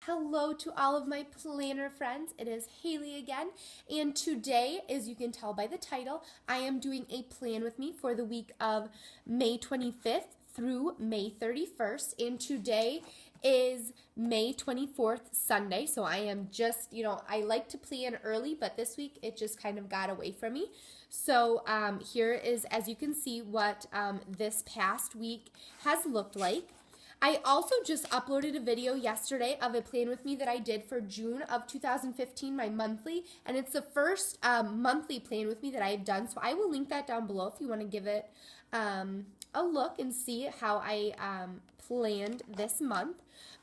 Hello to all of my planner friends. It is Haley again, and today, as you can tell by the title, I am doing a plan with me for the week of May 25th through May 31st, and today is May 24th, Sunday, so I am just, I like to plan early, but this week it just kind of got away from me. So here is, as you can see, what this past week has looked like. I also just uploaded a video yesterday of a plan with me that I did for June of 2015, my monthly, and it's the first monthly plan with me that I've done, so I will link that down below if you want to give it a look and see how I planned this month.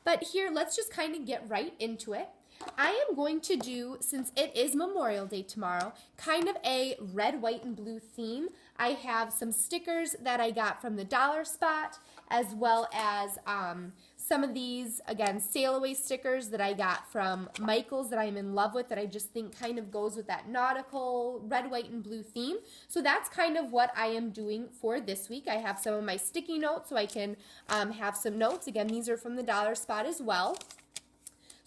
But here, let's just kind of get right into it. I am going to do, since it is Memorial Day tomorrow, kind of a red, white, and blue theme. I have some stickers that I got from the dollar spot, as well as some of these, again, sail away stickers that I got from Michael's that I'm in love with, that I just think kind of goes with that nautical red, white, and blue theme. So that's kind of what I am doing for this week. I have some of my sticky notes so I can have some notes. Again, these are from the dollar spot as well.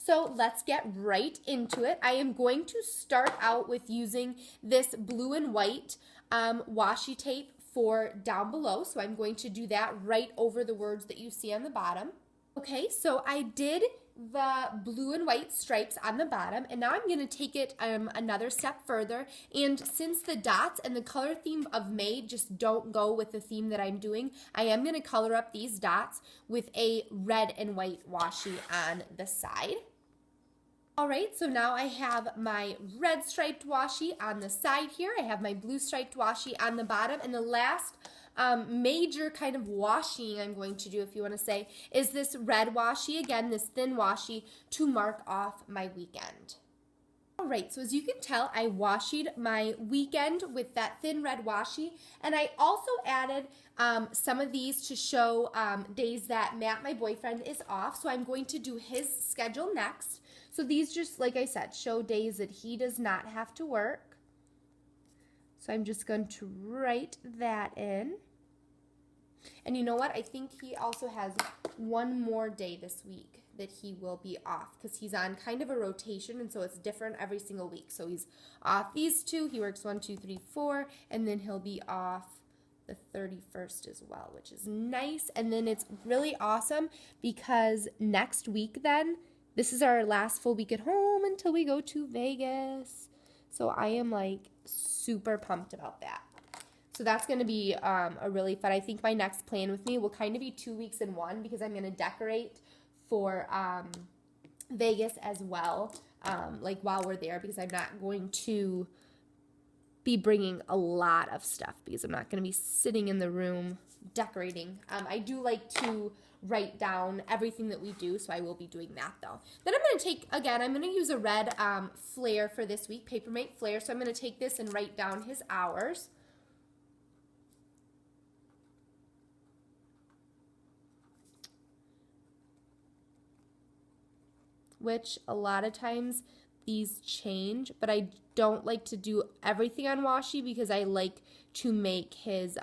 So let's get right into it. I am going to start out with using this blue and white washi tape for down below. So I'm going to do that right over the words that you see on the bottom. Okay, so I did the blue and white stripes on the bottom, and now I'm going to take it another step further. And since the dots and the color theme of May just don't go with the theme that I'm doing, I am going to color up these dots with a red and white washi on the side. Alright, so now I have my red striped washi on the side here. I have my blue striped washi on the bottom. And the last major kind of washing I'm going to do, if you want to say, is this red washi. Again, this thin washi to mark off my weekend. Alright, so as you can tell, I washied my weekend with that thin red washi, and I also added some of these to show days that Matt, my boyfriend, is off, so I'm going to do his schedule next. So these just, like I said, show days that he does not have to work. So I'm just going to write that in. And you know what? I think he also has one more day this week that he will be off, because he's on kind of a rotation, and so it's different every single week. So he's off these two. He works 1, 2, 3, 4, and then he'll be off the 31st as well, which is nice. And then it's really awesome because next week then, this is our last full week at home until we go to Vegas. So I am like super pumped about that. So that's going to be a really fun. I think my next plan with me will kind of be 2 weeks in one, because I'm going to decorate for Vegas as well, like while we're there, because I'm not going to be bringing a lot of stuff, because I'm not going to be sitting in the room decorating. I do like to write down everything that we do, so I will be doing that though. Then I'm going to take, again, I'm going to use a red flare for this week, Papermate Flare, so I'm going to take this and write down his hours. Which a lot of times these change, but I don't like to do everything on washi because I like to make his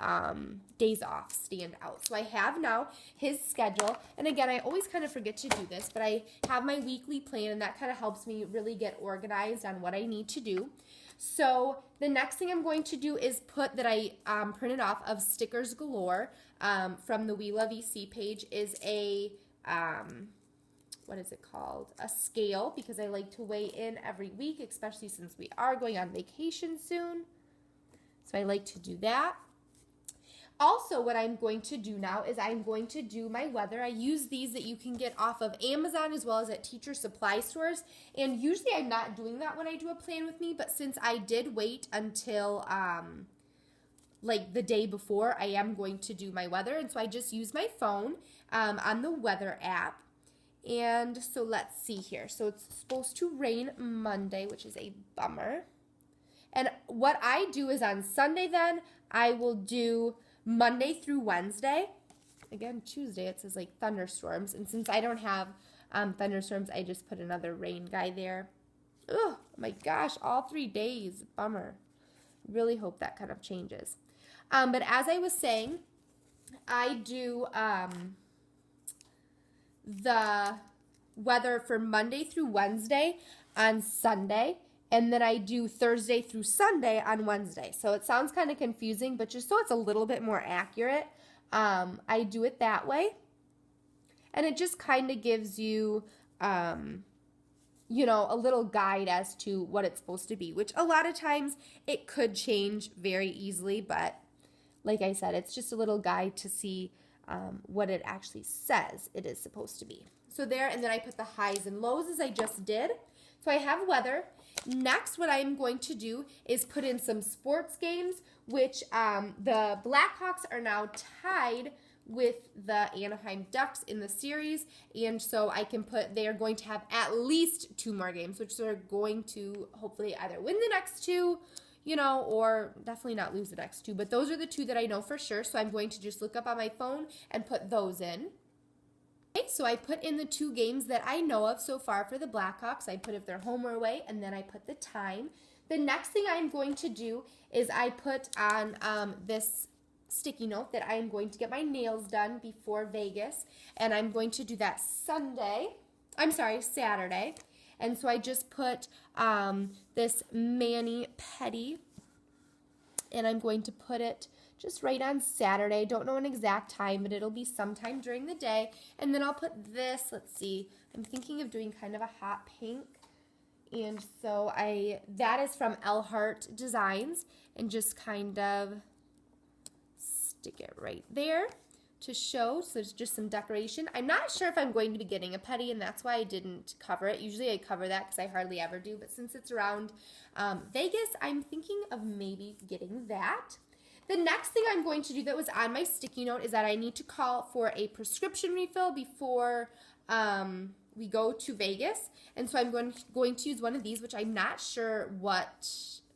days off stand out. So I have now his schedule, and again, I always kind of forget to do this, but I have my weekly plan, and that kind of helps me really get organized on what I need to do. So the next thing I'm going to do is put that I printed off of Stickers Galore from the We Love EC page is a what is it called? A scale, because I like to weigh in every week, especially since we are going on vacation soon. So I like to do that. Also, what I'm going to do now is I'm going to do my weather. I use these that you can get off of Amazon as well as at teacher supply stores. And usually I'm not doing that when I do a plan with me, but since I did wait until like the day before, I am going to do my weather. And so I just use my phone on the weather app. And so let's see here. So it's supposed to rain Monday, which is a bummer. And what I do is on Sunday then, I will do Monday through Wednesday. Again, Tuesday it says like thunderstorms. And since I don't have thunderstorms, I just put another rain guy there. Oh my gosh, all 3 days. Bummer. Really hope that kind of changes. But as I was saying, I do the weather for Monday through Wednesday on Sunday, and then I do Thursday through Sunday on Wednesday. So it sounds kind of confusing, but just so it's a little bit more accurate, I do it that way. And it just kind of gives you, you know, a little guide as to what it's supposed to be, which a lot of times it could change very easily. But like I said, it's just a little guide to see what it actually says it is supposed to be. So there, and then I put the highs and lows as I just did. So I have weather. Next, what I'm going to do is put in some sports games, which the Blackhawks are now tied with the Anaheim Ducks in the series, and so I can put, they are going to have at least 2 more games, which they're going to hopefully either win the next 2, you know, or definitely not lose the next 2, but those are the 2 that I know for sure, so I'm going to just look up on my phone and put those in. Okay, so I put in the 2 games that I know of so far for the Blackhawks. I put if they're home or away, and then I put the time. The next thing I'm going to do is I put on this sticky note that I am going to get my nails done before Vegas, and I'm going to do that Saturday. And so I just put this mani-pedi, and I'm going to put it just right on Saturday. Don't know an exact time, but it'll be sometime during the day. And then I'll put this, let's see, I'm thinking of doing kind of a hot pink. And so that is from Elhart Designs, and just kind of stick it right there to show. So it's just some decoration. I'm not sure if I'm going to be getting a pedi, and that's why I didn't cover it. Usually I cover that because I hardly ever do, but since it's around Vegas, I'm thinking of maybe getting that. The next thing I'm going to do that was on my sticky note is that I need to call for a prescription refill before we go to Vegas. And so I'm going to use one of these, which I'm not sure what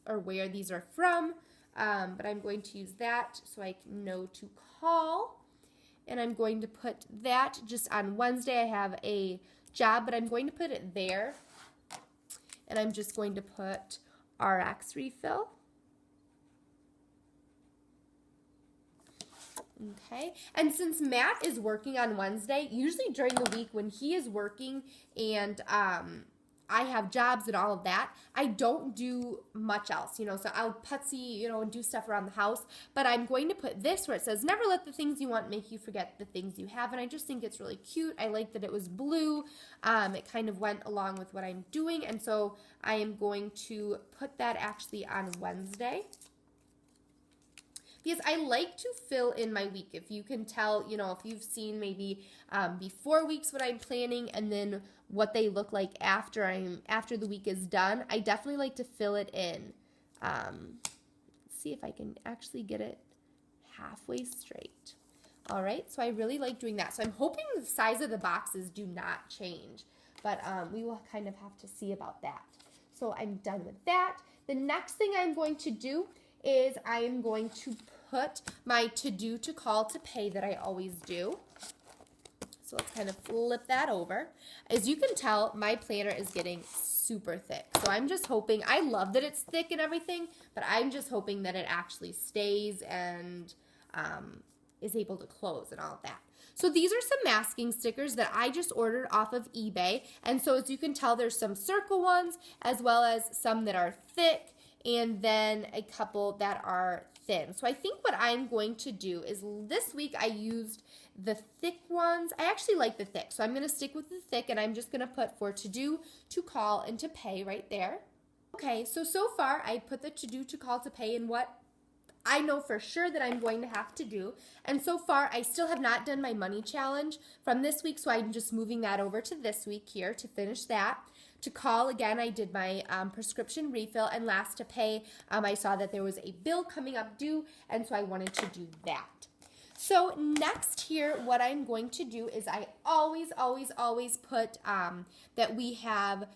or where these are from, but I'm going to use that so I know to call. And I'm going to put that just on Wednesday. I have a job, but I'm going to put it there. And I'm just going to put RX refill. Okay, and since Matt is working on Wednesday, usually during the week when he is working and I have jobs and all of that, I don't do much else, you know, so I'll putsy, you know, and do stuff around the house, but I'm going to put this where it says, never let the things you want make you forget the things you have, and I just think it's really cute. I like that it was blue. It kind of went along with what I'm doing, and so I am going to put that actually on Wednesday. Because I like to fill in my week. If you can tell, you know, if you've seen maybe before weeks what I'm planning and then what they look like after the week is done, I definitely like to fill it in. Let's see if I can actually get it halfway straight. All right, so I really like doing that. So I'm hoping the size of the boxes do not change, but we will kind of have to see about that. So I'm done with that. The next thing I'm going to do is I am going to put my to-do, to call, to pay that I always do. So let's kind of flip that over. As you can tell, my planner is getting super thick. So I'm just hoping, I love that it's thick and everything, but I'm just hoping that it actually stays and is able to close and all of that. So these are some masking stickers that I just ordered off of eBay. And so as you can tell, there's some circle ones as well as some that are thick, and then a couple that are thin. So I think what I'm going to do is this week I used the thick ones. I actually like the thick, so I'm going to stick with the thick, and I'm just going to put for to do, to call, and to pay right there. Okay, so far I put the to do, to call, to pay in what I know for sure that I'm going to have to do. And so far I still have not done my money challenge from this week, so I'm just moving that over to this week here to finish that. To call, again, I did my prescription refill, and last to pay, I saw that there was a bill coming up due, and so I wanted to do that. So next here, what I'm going to do is I always put that we have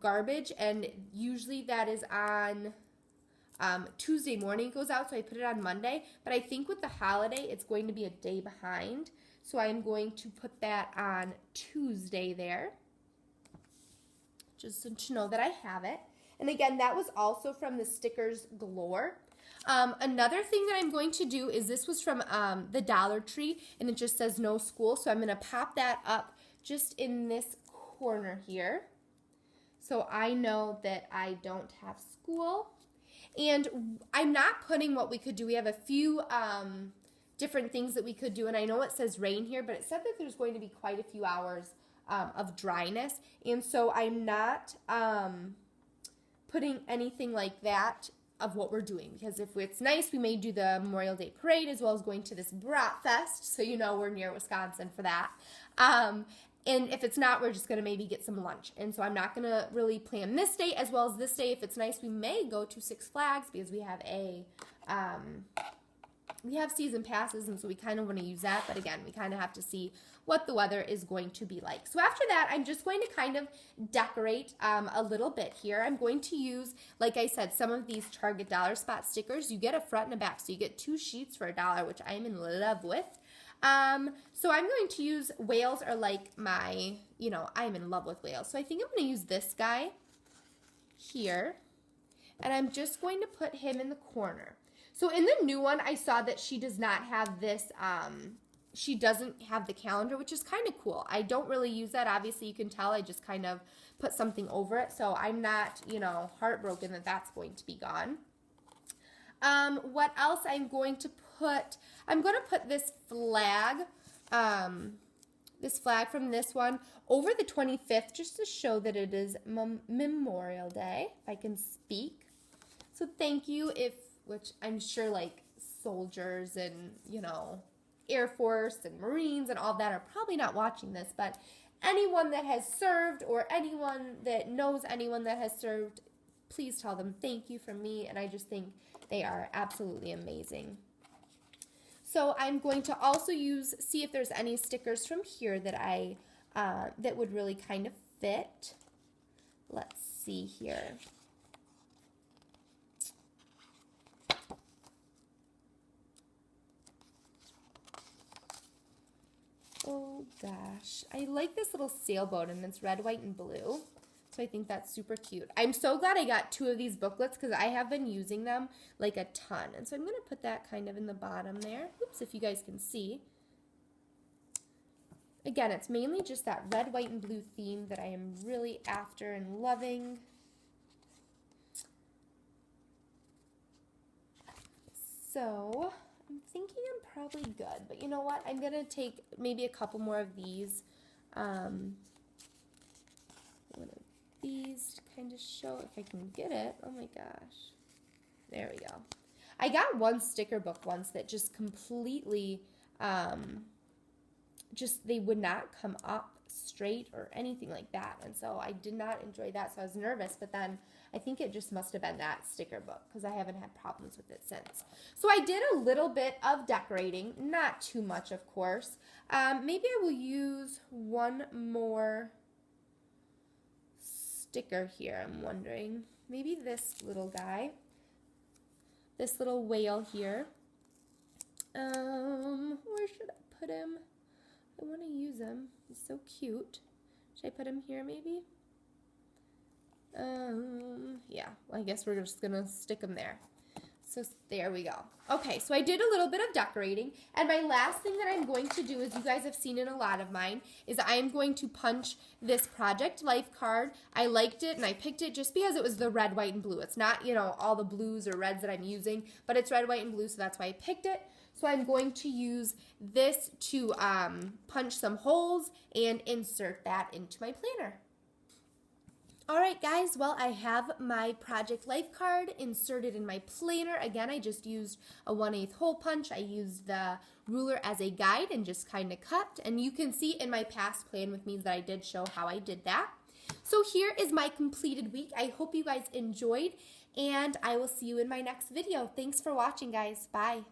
garbage, and usually that is on Tuesday morning it goes out, so I put it on Monday, but I think with the holiday, it's going to be a day behind, so I'm going to put that on Tuesday there, just so to know that I have it. And again, that was also from the Stickers Galore. Another thing that I'm going to do is this was from the Dollar Tree, and it just says no school, so I'm going to pop that up just in this corner here. So I know that I don't have school. And I'm not putting what we could do. We have a few different things that we could do. And I know it says rain here, but it said that there's going to be quite a few hours of dryness. And so I'm not putting anything like that of what we're doing. Because if it's nice, we may do the Memorial Day Parade as well as going to this Brat Fest. So you know we're near Wisconsin for that. And if it's not, we're just going to maybe get some lunch. And so I'm not going to really plan this day as well as this day. If it's nice, we may go to Six Flags because we have season passes, and so we kind of want to use that. But again, we kind of have to see what the weather is going to be like. So after that, I'm just going to kind of decorate a little bit here. I'm going to use, like I said, some of these Target Dollar Spot stickers. You get a front and a back, so you get 2 sheets for $1, which I'm in love with. So I'm going to use whales are like my, I'm in love with whales. So I think I'm going to use this guy here, and I'm just going to put him in the corner. So in the new one, I saw that she does not have this, she doesn't have the calendar, which is kind of cool. I don't really use that. Obviously, you can tell I just kind of put something over it. So I'm not, heartbroken that that's going to be gone. What else I'm going to put? I'm going to put this flag from this one over the 25th just to show that it is Memorial Day, if I can speak. So thank you, which I'm sure like soldiers and, Air Force and Marines and all that are probably not watching this, but anyone that has served or anyone that knows anyone that has served, please tell them thank you from me, and I just think they are absolutely amazing. So I'm going to also see if there's any stickers from here that that would really kind of fit. Let's see here. Oh gosh, I like this little sailboat, and it's red, white, and blue. So I think that's super cute. I'm so glad I got 2 of these booklets because I have been using them like a ton. And so I'm going to put that kind of in the bottom there. Oops, if you guys can see. Again, it's mainly just that red, white, and blue theme that I am really after and loving. So I'm thinking I'm probably good. But you know what? I'm going to take maybe a couple more of these. These to kind of show if I can get it. Oh my gosh. There we go. I got one sticker book once that just completely, they would not come up straight or anything like that. And so I did not enjoy that. So I was nervous, but then I think it just must have been that sticker book because I haven't had problems with it since. So I did a little bit of decorating, not too much, of course. Maybe I will use one more sticker here, I'm wondering. Maybe this little guy. This little whale here. Where should I put him? I want to use him. He's so cute. Should I put him here maybe? Yeah, well, I guess we're just gonna stick him there. So there we go. Okay, so I did a little bit of decorating, and my last thing that I'm going to do, as you guys have seen in a lot of mine, is I'm going to punch this Project Life card. I liked it, and I picked it just because it was the red, white, and blue. It's not, all the blues or reds that I'm using, but it's red, white, and blue, so that's why I picked it. So I'm going to use this to punch some holes and insert that into my planner. Alright guys, well I have my Project Life card inserted in my planner. Again, I just used a 1/8 hole punch. I used the ruler as a guide and just kind of cut. And you can see in my past plan with me that I did show how I did that. So here is my completed week. I hope you guys enjoyed, and I will see you in my next video. Thanks for watching, guys. Bye.